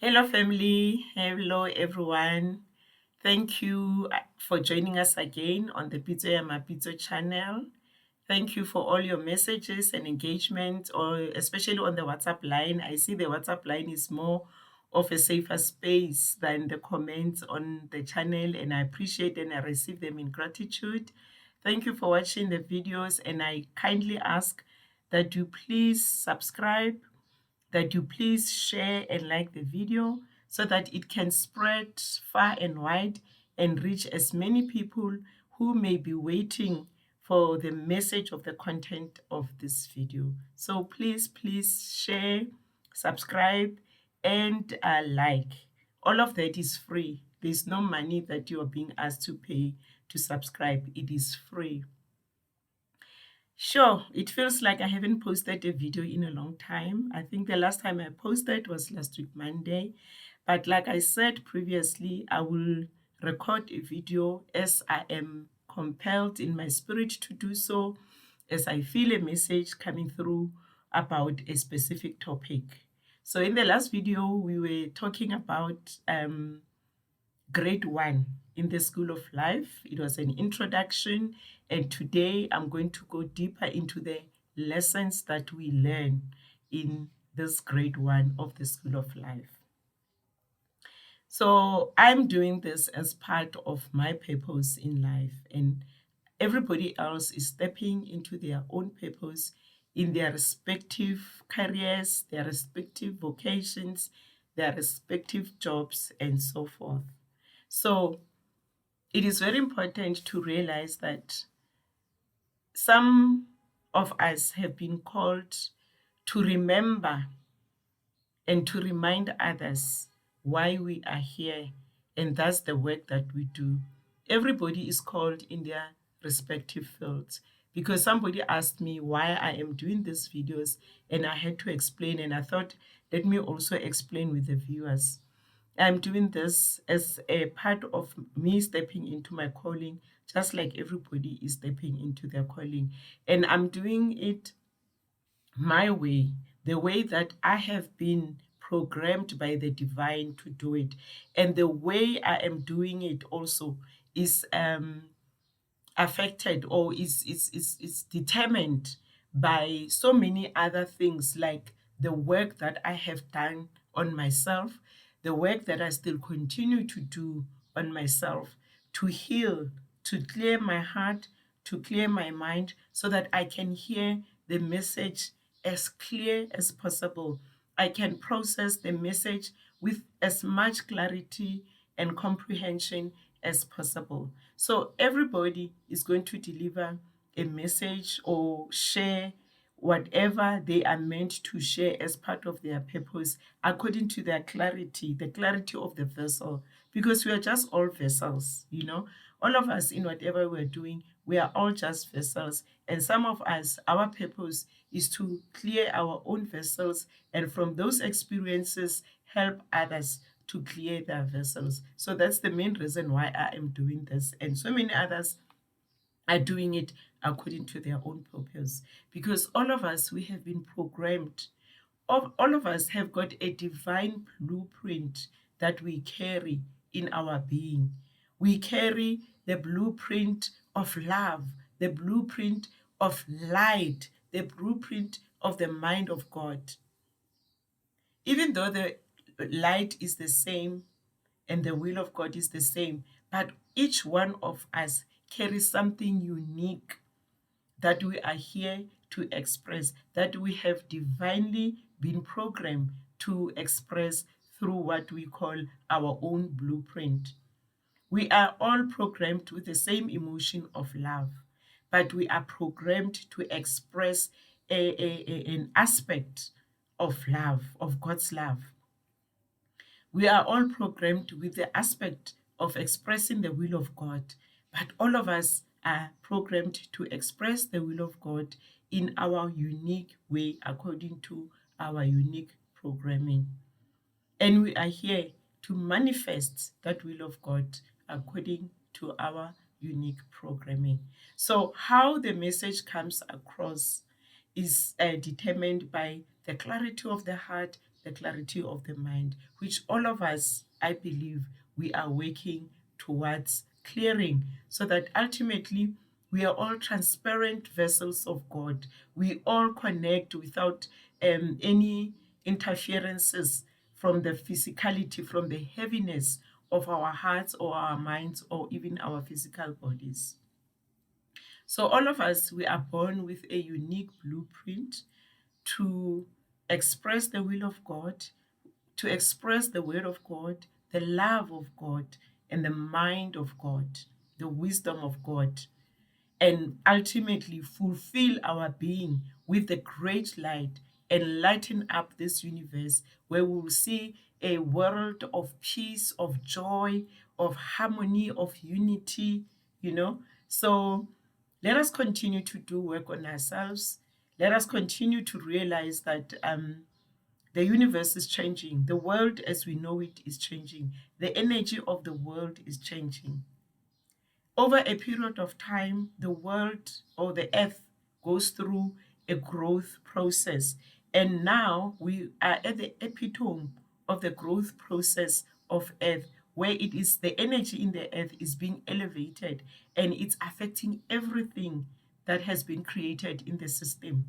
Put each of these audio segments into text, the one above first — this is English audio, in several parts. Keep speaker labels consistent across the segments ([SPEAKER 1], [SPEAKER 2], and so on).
[SPEAKER 1] Hello, family. Hello, everyone. Thank you for joining us again on the Pizza ya Mapizzo channel. Thank you for all your messages and engagement, or especially on the WhatsApp line. I see the WhatsApp line is more of a safer space than the comments on the channel, and I appreciate and I receive them in gratitude. Thank you for watching the videos, and I kindly ask that you please subscribe, that you please share and like the video so that it can spread far and wide and reach as many people who may be waiting for the message of the content of this video. So please share, subscribe, and like. All of that is free. There's no money that you are being asked to pay to subscribe. It is free. Sure, it feels like I haven't posted a video in a long time. I think the last time I posted was last week, Monday. But like I said previously, I will record a video as I am compelled in my spirit to do so, as I feel a message coming through about a specific topic. So in the last video, we were talking about grade 1 in the School of Life. It was an introduction, and today I'm going to go deeper into the lessons that we learn in this grade 1 of the School of Life. So I'm doing this as part of my purpose in life, and everybody else is stepping into their own purpose in their respective careers, their respective vocations, their respective jobs, and so forth. So it is very important to realize that some of us have been called to remember and to remind others why we are here, and that's the work that we do. Everybody is called in their respective fields, because somebody asked me why I am doing these videos, and I had to explain, and I thought, let me also explain with the viewers. I'm doing this as a part of me stepping into my calling, just like everybody is stepping into their calling. And I'm doing it my way, the way that I have been programmed by the divine to do it. And the way I am doing it also is affected, or is determined by so many other things, like the work that I have done on myself, the work that I still continue to do on myself, to heal, to clear my heart, to clear my mind, so that I can hear the message as clear as possible. I can process the message with as much clarity and comprehension as possible. So everybody is going to deliver a message or share whatever they are meant to share as part of their purpose, according to their clarity, the clarity of the vessel, because we are just all vessels, all of us, in whatever we're doing, we are all just vessels. And some of us, our purpose is to clear our own vessels, and from those experiences help others to clear their vessels. So that's the main reason why I am doing this, and so many others are doing it according to their own purpose, because all of us, we have been programmed. All of us have got a divine blueprint that we carry in our being. We carry the blueprint of love, the blueprint of light, the blueprint of the mind of God. Even though the light is the same and the will of God is the same, but each one of us carries something unique that we are here to express, that we have divinely been programmed to express through what we call our own blueprint. We are all programmed with the same emotion of love, but we are programmed to express an aspect of love, of God's love. We are all programmed with the aspect of expressing the will of God, but all of us are programmed to express the will of God in our unique way, according to our unique programming. And we are here to manifest that will of God according to our unique programming. So how the message comes across is determined by the clarity of the heart, the clarity of the mind, which all of us, I believe, we are working towards clearing, so that ultimately we are all transparent vessels of God. We all connect without any interferences from the physicality, from the heaviness of our hearts or our minds or even our physical bodies. So, all of us, we are born with a unique blueprint to express the will of God, to express the word of God, the love of God, and the mind of God, the wisdom of God, and ultimately fulfill our being with the great light and lighten up this universe where we will see a world of peace, of joy, of harmony, of unity, you know. So let us continue to do work on ourselves. Let us continue to realize that the universe is changing. The world as we know it is changing. The energy of the world is changing. Over a period of time, the world or the earth goes through a growth process. And now we are at the epitome of the growth process of earth, where it is the energy in the earth is being elevated and it's affecting everything that has been created in the system.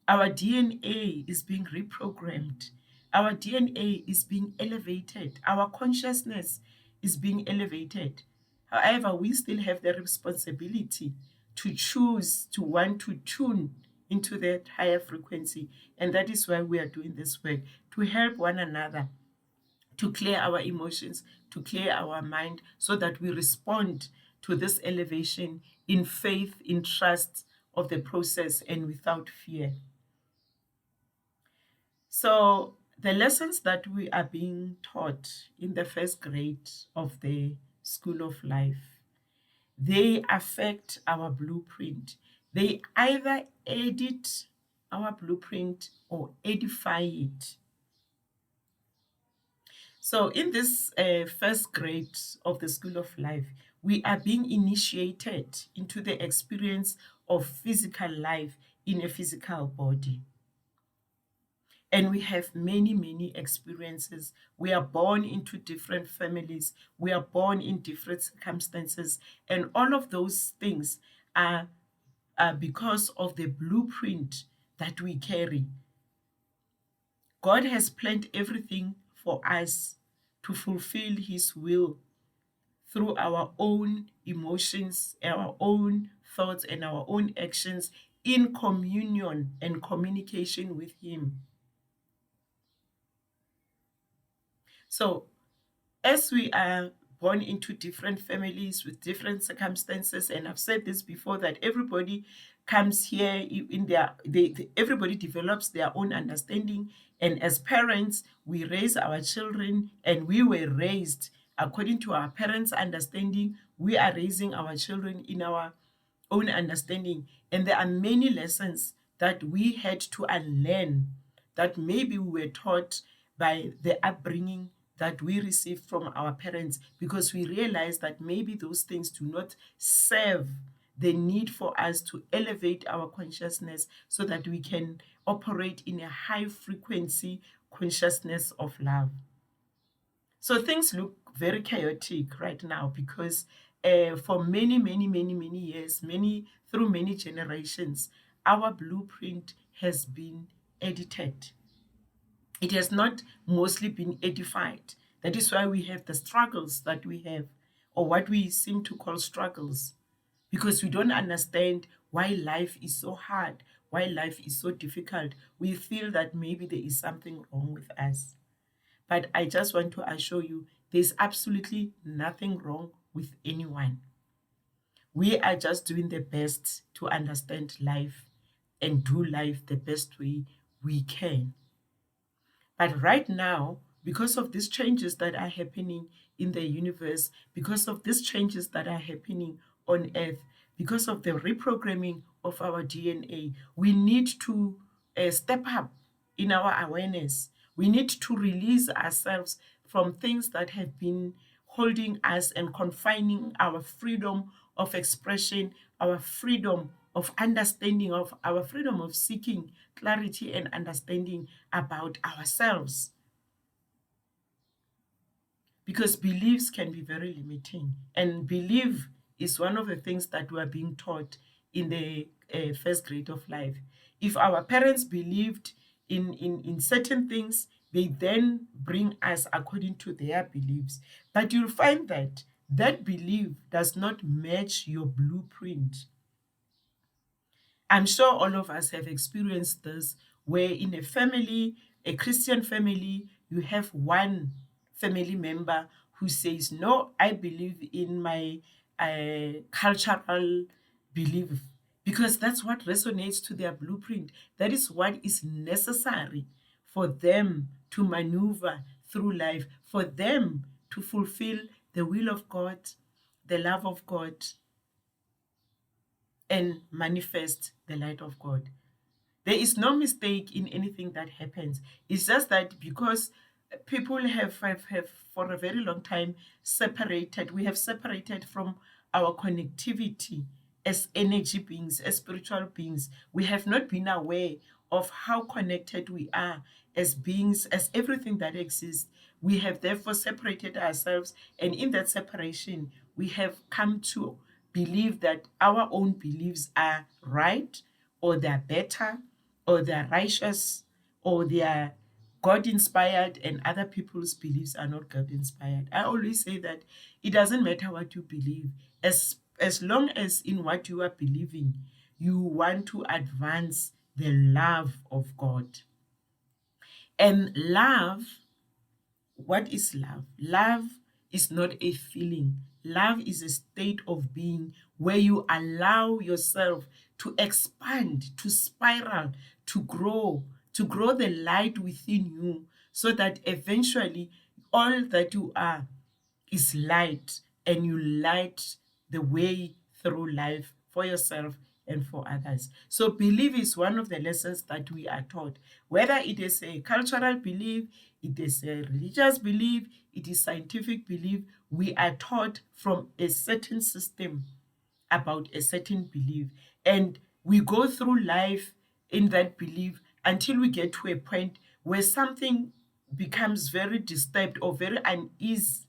[SPEAKER 1] Our DNA is being reprogrammed. Our DNA is being elevated. Our consciousness is being elevated. However, we still have the responsibility to choose to want to tune into that higher frequency. And that is why we are doing this work, to help one another, to clear our emotions, to clear our mind, so that we respond to this elevation in faith, in trust of the process, and without fear. So the lessons that we are being taught in the first grade of the School of Life, they affect our blueprint. They either edit our blueprint or edify it. So in this first grade of the School of Life, we are being initiated into the experience of physical life in a physical body. And we have many experiences. We are born into different families, we are born in different circumstances, and all of those things are because of the blueprint that we carry. God has planned everything for us to fulfill his will through our own emotions, our own thoughts, and our own actions in communion and communication with him. So as we are born into different families with different circumstances, and I've said this before, that everybody comes here in everybody develops their own understanding, and as parents we raise our children, and we were raised according to our parents' understanding. We are raising our children in our own understanding, and there are many lessons that we had to unlearn, that maybe we were taught by the upbringing that we received from our parents, because we realized that maybe those things do not serve the need for us to elevate our consciousness so that we can operate in a high frequency consciousness of love. So things look very chaotic right now because for many years, through many generations, our blueprint has been edited. It has not mostly been edified. That is why we have the struggles that we have, or what we seem to call struggles, because we don't understand why life is so hard, why life is so difficult. We feel that maybe there is something wrong with us. But I just want to assure you, there's absolutely nothing wrong with anyone. We are just doing the best to understand life and do life the best way we can. But right now, because of these changes that are happening in the universe, because of these changes that are happening on earth, because of the reprogramming of our DNA, we need to step up in our awareness. We need to release ourselves from things that have been holding us and confining our freedom of expression, our freedom of understanding, of our freedom of seeking clarity and understanding about ourselves. Because beliefs can be very limiting, and belief is one of the things that we are being taught in the first grade of life. If our parents believed in certain things, they then bring us according to their beliefs, but you'll find that that belief does not match your blueprint. I'm sure all of us have experienced this, where in a family, a Christian family, you have one family member who says, "No, I believe in my cultural belief," because that's what resonates to their blueprint. That is what is necessary for them to maneuver through life, for them to fulfill the will of God, the love of God, and manifest the light of God. There is no mistake in anything that happens. It's just that because people have for a very long time separated, we have separated from our connectivity as energy beings, as spiritual beings. We have not been aware of how connected we are as beings, as everything that exists. We have therefore separated ourselves, and in that separation, we have come to believe that our own beliefs are right, or they're better, or they're righteous, or they're God inspired, and other people's beliefs are not God inspired. I always say that it doesn't matter what you believe, as long as in what you are believing, you want to advance the love of God. And love, what is love? Love is not a feeling. Love is a state of being where you allow yourself to expand, to spiral, to grow the light within you, so that eventually all that you are is light, and you light the way through life for yourself and for others. So, belief is one of the lessons that we are taught, whether it is a cultural belief, it is a religious belief, it is scientific belief. We are taught from a certain system about a certain belief, and we go through life in that belief until we get to a point where something becomes very disturbed or very uneasy.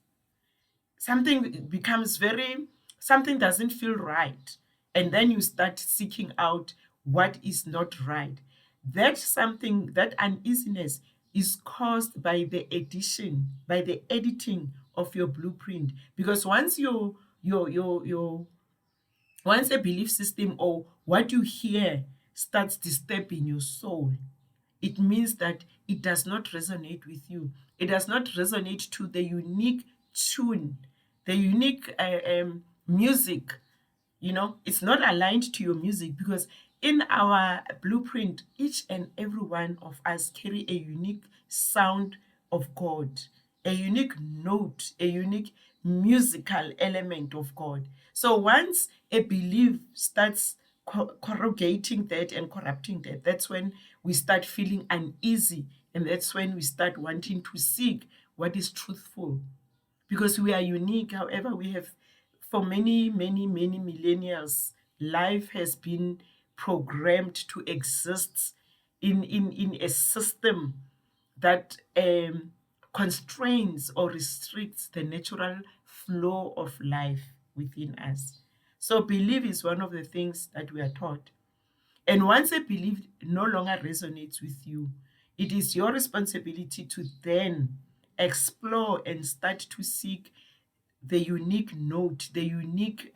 [SPEAKER 1] Something becomes very, something doesn't feel right, and then you start seeking out what is not right. That something, that uneasiness, is caused by the addition, by the editing of your blueprint. Because once your once a belief system or what you hear starts disturbing your soul, it means that it does not resonate with you. It does not resonate to the unique tune, the unique music. It's not aligned to your music, because in our blueprint, each and every one of us carry a unique sound of God, a unique note, a unique musical element of God. So once a belief starts corrugating that and corrupting that, that's when we start feeling uneasy, and that's when we start wanting to seek what is truthful, because we are unique. However, we have, for many, many, many millennials, life has been programmed to exist in a system that constrains or restricts the natural flow of life within us. So, belief is one of the things that we are taught. And once a belief no longer resonates with you, it is your responsibility to then explore and start to seek the unique note, the unique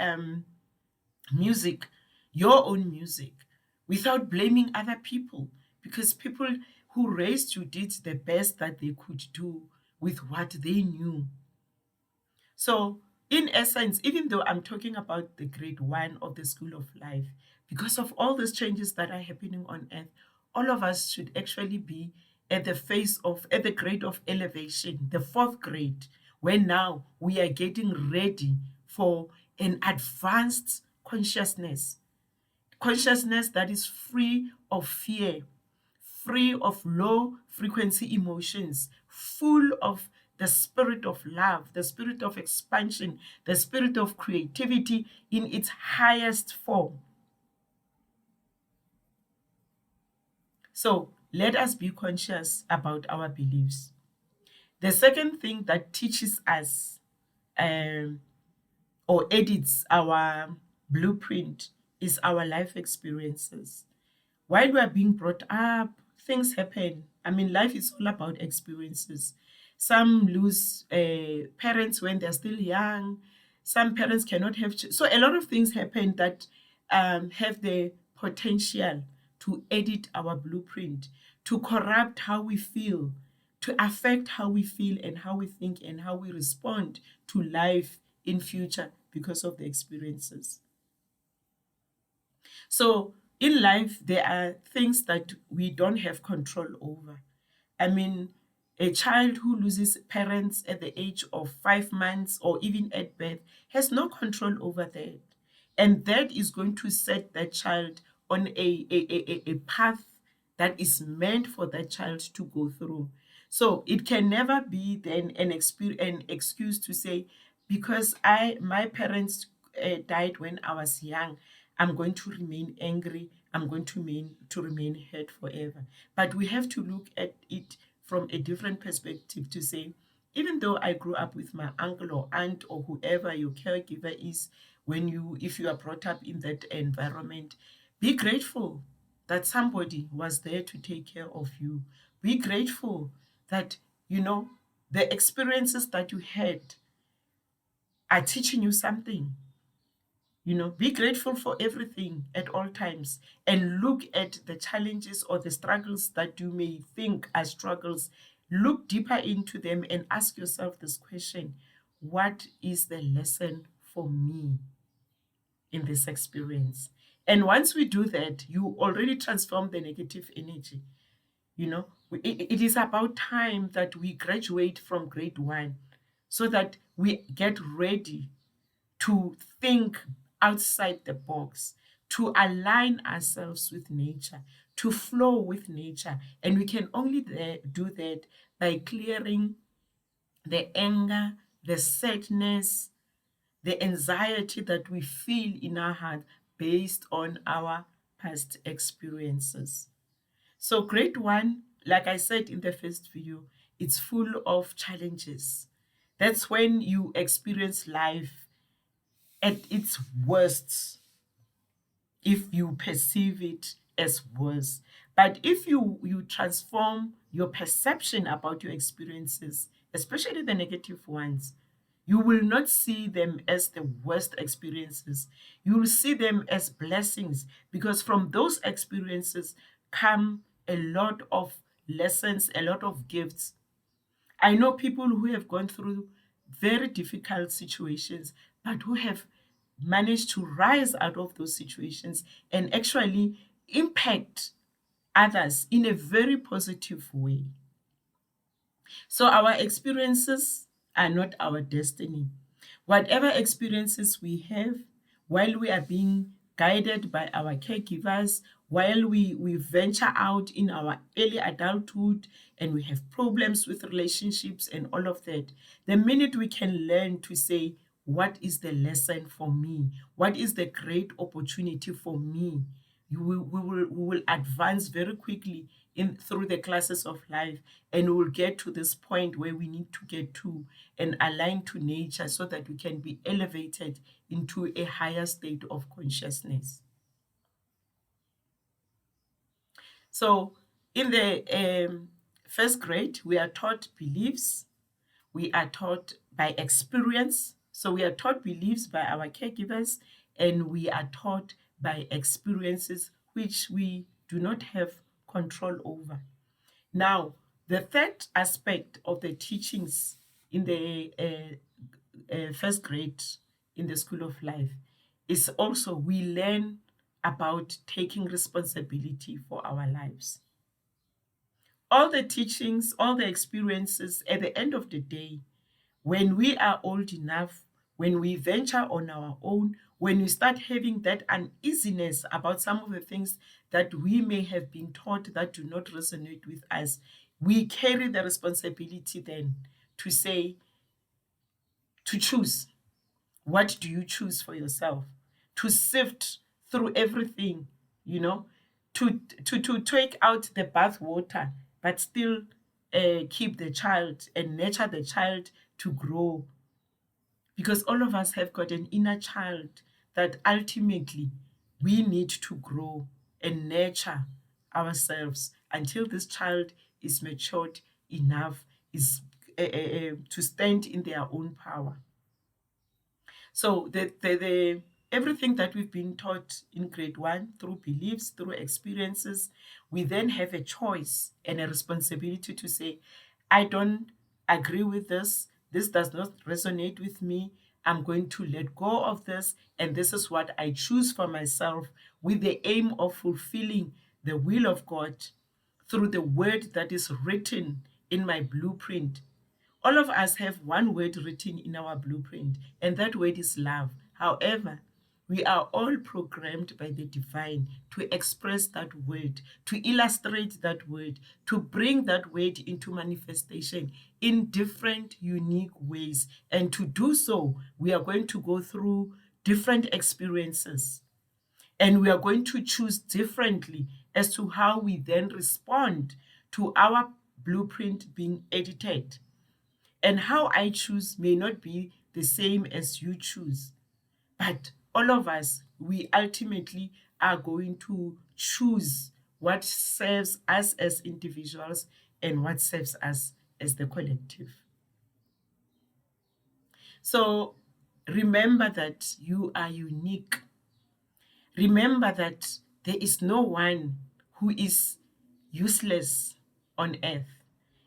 [SPEAKER 1] music, your own music, without blaming other people, because people who raised you did the best that they could do with what they knew. So, in essence, even though I'm talking about the grade one of the school of life, because of all these changes that are happening on earth, all of us should actually be at the grade of elevation, the fourth grade, where now we are getting ready for an advanced consciousness that is free of fear, free of low frequency emotions, full of the spirit of love, the spirit of expansion, the spirit of creativity in its highest form. So let us be conscious about our beliefs. The second thing that teaches us um, or edits our blueprint is our life experiences. While we are being brought up, things happen. I mean, life is all about experiences. Some lose parents when they're still young. Some parents cannot have. So a lot of things happen that have the potential to edit our blueprint, to corrupt how we feel, to affect how we feel and how we think and how we respond to life in future because of the experiences. So in life, there are things that we don't have control over. I mean, a child who loses parents at the age of 5 months or even at birth has no control over that. And that is going to set that child on a path that is meant for that child to go through. So it can never be then an excuse to say, because my parents died when I was young, I'm going to remain angry. I'm going to remain hurt forever. But we have to look at it from a different perspective to say, even though I grew up with my uncle or aunt or whoever your caregiver is, if you are brought up in that environment, be grateful that somebody was there to take care of you. Be grateful that, you know, the experiences that you had are teaching you something. Be grateful for everything at all times and look at the challenges or the struggles that you may think are struggles. Look deeper into them and ask yourself this question: what is the lesson for me in this experience? And once we do that, you already transform the negative energy. It is about time that we graduate from grade one so that we get ready to think outside the box, to align ourselves with nature, to flow with nature. And we can only do that by clearing the anger, the sadness, the anxiety that we feel in our heart based on our past experiences. So, grade one, like I said in the first video, it's full of challenges. That's when you experience life at its worst, if you perceive it as worse. But if you transform your perception about your experiences, especially the negative ones, you will not see them as the worst experiences. You will see them as blessings, because from those experiences come a lot of lessons, a lot of gifts. I know people who have gone through very difficult situations, but who have managed to rise out of those situations and actually impact others in a very positive way. So our experiences are not our destiny. Whatever experiences we have while we are being guided by our caregivers, while we venture out in our early adulthood and we have problems with relationships and all of that, the minute we can learn to say, what is the lesson for me? What is the great opportunity for me? We will advance very quickly in through the classes of life, and we will get to this point where we need to get to and align to nature so that we can be elevated into a higher state of consciousness. So in the first grade, we are taught beliefs. We are taught by experience. So we are taught beliefs by our caregivers, and we are taught by experiences which we do not have control over. Now, the third aspect of the teachings in the first grade in the school of life is also we learn about taking responsibility for our lives. All the teachings, all the experiences, at the end of the day, when we are old enough, when we venture on our own, when we start having that uneasiness about some of the things that we may have been taught that do not resonate with us, we carry the responsibility then to say, to choose. What do you choose for yourself? To sift through everything, you know, to take out the bath water, but still keep the child and nurture the child to grow, because all of us have got an inner child that ultimately we need to grow and nurture ourselves until this child is matured enough, is to stand in their own power. So the everything that we've been taught in grade one, through beliefs, through experiences, we then have a choice and a responsibility to say, I don't agree with this. This does not resonate with me. I'm going to let go of this, and this is what I choose for myself, with the aim of fulfilling the will of God through the word that is written in my blueprint. All of us have one word written in our blueprint, and that word is love. However, we are all programmed by the divine to express that word, to illustrate that word, to bring that word into manifestation in different, unique ways. And to do so, we are going to go through different experiences, and we are going to choose differently as to how we then respond to our blueprint being edited. And how I choose may not be the same as you choose, but all of us, we ultimately are going to choose what serves us as individuals and what serves us as the collective. So remember that you are unique. Remember that there is no one who is useless on earth.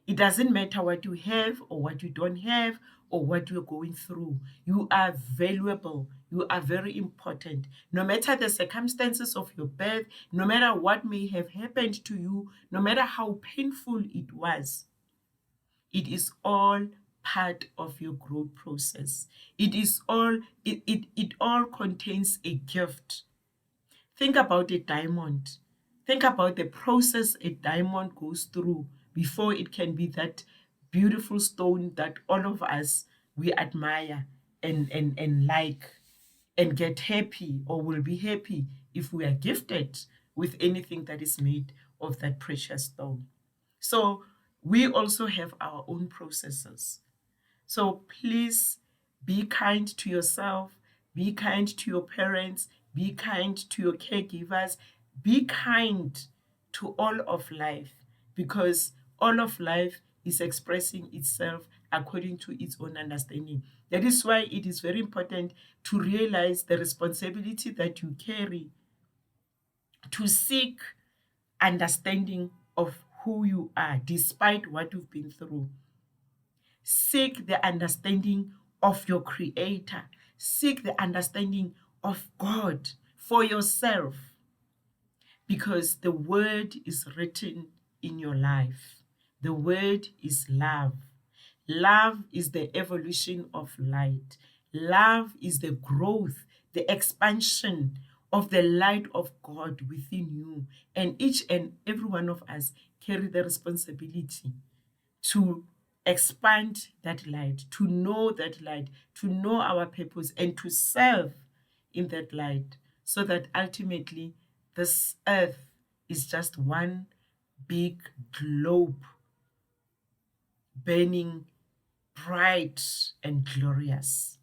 [SPEAKER 1] It doesn't matter what you have or what you don't have or what you're going through. You are valuable. You are very important. No matter the circumstances of your birth, no matter what may have happened to you, no matter how painful it was, it is all part of your growth process. It all contains a gift. Think about a diamond. Think about the process a diamond goes through before it can be that beautiful stone that all of us we admire and like and get happy, or will be happy if we are gifted with anything that is made of that precious stone. So we also have our own processes. So please be kind to yourself, be kind to your parents, be kind to your caregivers, be kind to all of life, because all of life is expressing itself according to its own understanding. That is why it is very important to realize the responsibility that you carry to seek understanding of who you are despite what you've been through. Seek the understanding of your creator. Seek the understanding of God for yourself, because the word is written in your life. The word is love. Love is the evolution of light. Love is the growth, the expansion of the light of God within you. And each and every one of us carry the responsibility to expand that light, to know our purpose, and to serve in that light, so that ultimately this earth is just one big globe, burning bright and glorious.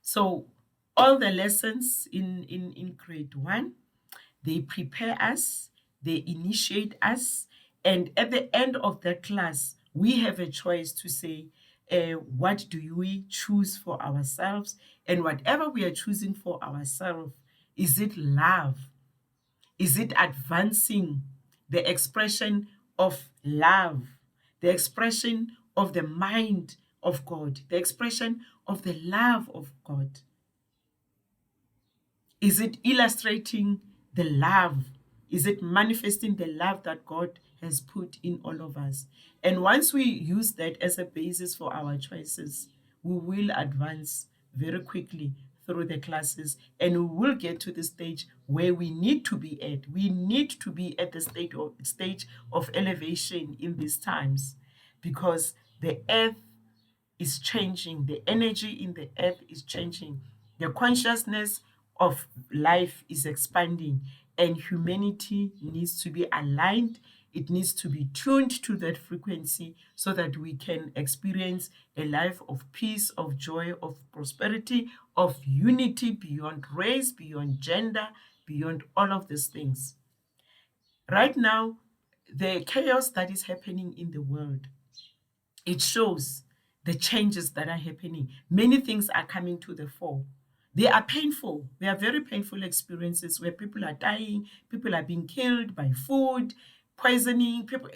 [SPEAKER 1] So all the lessons in grade one, they prepare us, they initiate us, and at the end of that class, we have a choice to say, what do we choose for ourselves? And whatever we are choosing for ourselves, is it love? Is it advancing the expression of love, the expression of the mind of God, the expression of the love of God? Is it illustrating the love? Is it manifesting the love that God has put in all of us? And once we use that as a basis for our choices, we will advance very quickly through the classes, and we will get to the stage where we need to be at. We need to be at the stage of elevation in these times, because the earth is changing, the energy in the earth is changing, the consciousness of life is expanding, and humanity needs to be aligned. It needs to be tuned to that frequency so that we can experience a life of peace, of joy, of prosperity, of unity beyond race, beyond gender, beyond all of these things. Right now, the chaos that is happening in the world, it shows the changes that are happening. Many things are coming to the fore. They are painful. They are very painful experiences where people are dying, people are being killed by food, poisoning, people,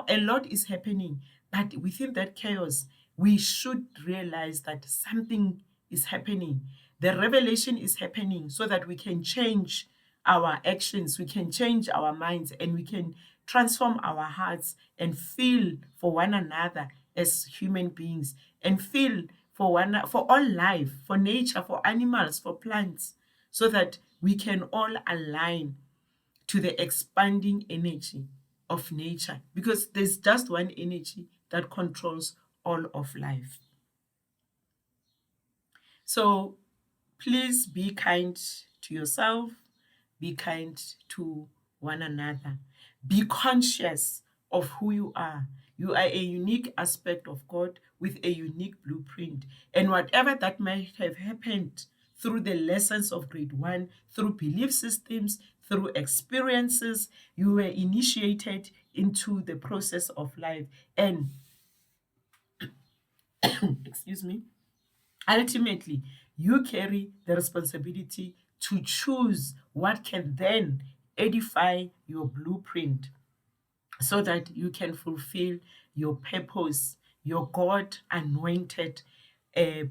[SPEAKER 1] a lot is happening. But within that chaos, we should realize that something is happening. The revelation is happening so that we can change our actions, we can change our minds, and we can transform our hearts and feel for one another as human beings, and feel for all life, for nature, for animals, for plants, so that we can all align to the expanding energy of nature, because there's just one energy that controls all of life. So please be kind to yourself, be kind to one another. Be conscious of who you are. You are a unique aspect of God with a unique blueprint. And whatever that might have happened through the lessons of grade one, through belief systems, through experiences, you were initiated into the process of life. And, excuse me, ultimately, you carry the responsibility to choose what can then edify your blueprint so that you can fulfill your purpose, your God anointed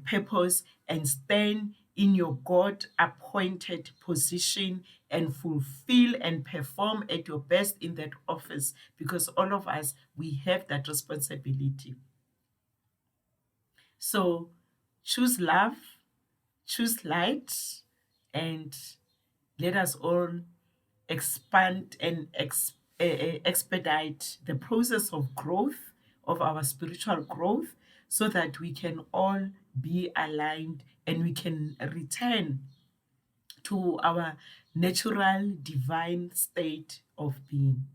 [SPEAKER 1] purpose, and stand in your God appointed position and fulfill and perform at your best in that office, because all of us, we have that responsibility. So choose love, choose light, and let us all expand and expedite the process of growth, of our spiritual growth, so that we can all be aligned and we can return to our natural divine state of being.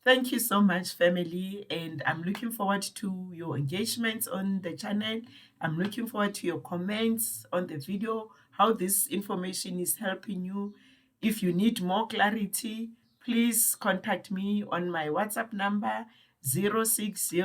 [SPEAKER 1] Thank you so much, family, and I'm looking forward to your engagements on the channel. I'm looking forward to your comments on the video, how this information is helping you. If you need more clarity, please contact me on my WhatsApp number 060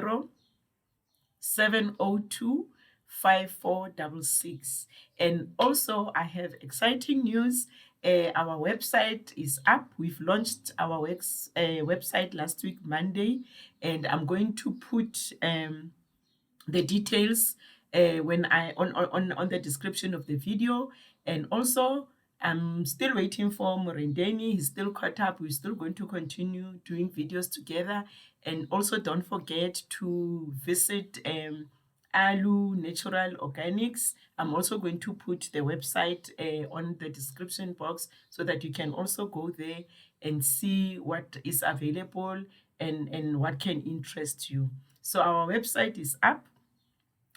[SPEAKER 1] 702 5466. And also, I have exciting news. Our website is up. We've launched our website last week, Monday, and I'm going to put the details when I on the description of the video. And also, I'm still waiting for Morendeni. He's still caught up. We're still going to continue doing videos together. And also, don't forget to visit Alu Natural Organics. I'm also going to put the website on the description box so that you can also go there and see what is available and what can interest you. So our website is up.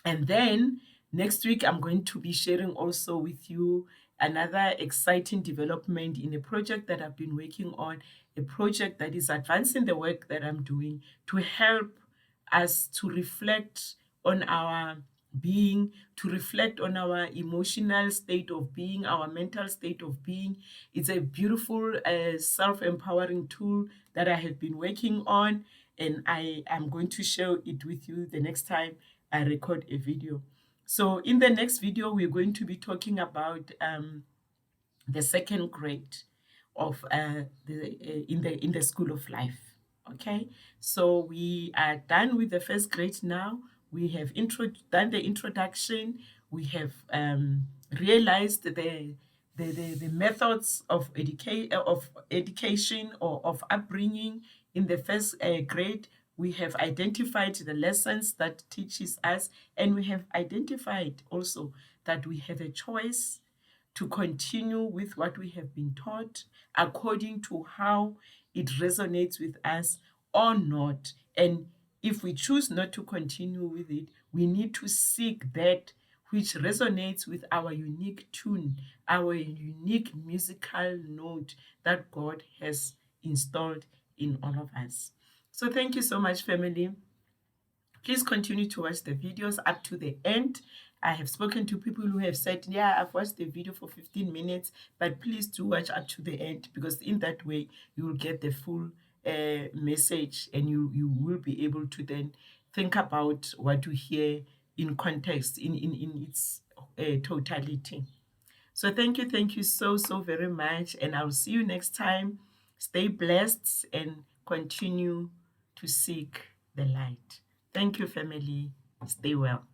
[SPEAKER 1] And then next week, I'm going to be sharing also with you another exciting development in a project that I've been working on, a project that is advancing the work that I'm doing to help us to reflect on our being, to reflect on our emotional state of being, our mental state of being. It's a beautiful self-empowering tool that I have been working on, and I am going to share it with you the next time I record a video. So in the next video, we're going to be talking about the second grade of in the school of life. Okay, so we are done with the first grade now. We have done the introduction. We have realized the methods of education or of upbringing in the first grade. We have identified the lessons that teaches us, and we have identified also that we have a choice to continue with what we have been taught according to how it resonates with us or not. And if we choose not to continue with it, we need to seek that which resonates with our unique tune, our unique musical note that God has installed in all of us. So thank you so much, family. Please continue to watch the videos up to the end. I have spoken to people who have said, yeah, I've watched the video for 15 minutes, but please do watch up to the end, because in that way you will get the full message, and you will be able to then think about what you hear in context, in its totality. So thank you so very much, and I'll see you next time. Stay blessed and continue to seek the light. Thank you, family. Stay well.